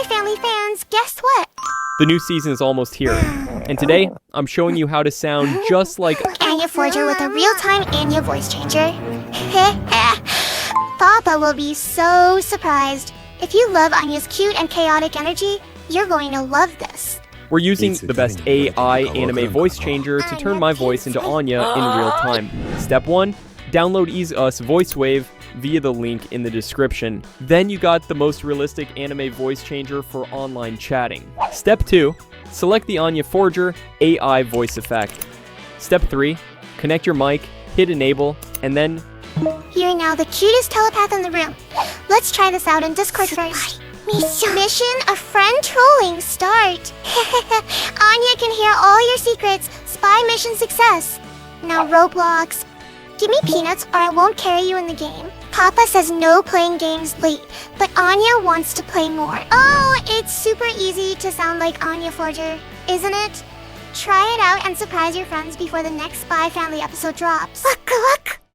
Family fans, guess what? The new season is almost here, and today, I'm showing you how to sound just like Anya Forger with a real-time Anya Voice Changer. Papa will be so surprised. If you love Anya's cute and chaotic energy, you're going to love this. we're using the best AI anime voice changer to turn my voice into Anya in real time. Step 1, download Ease Us Voice Wave via the link in the description. Then you got the most realistic anime voice changer for online chatting. Step 2, select the Anya Forger AI voice effect. Step 3, connect your mic, hit enable, and then You're now the cutest telepath in the room. Let's try this out in Discord first. Mission a friend trolling start. Anya can hear all your secrets. Spy mission success. Now Roblox. Give me peanuts or I won't carry you in the game. Papa says no playing games late, but Anya wants to play more. Oh, it's super easy to sound like Anya Forger, isn't it? Try it out and surprise your friends before the next Spy Family episode drops. Look!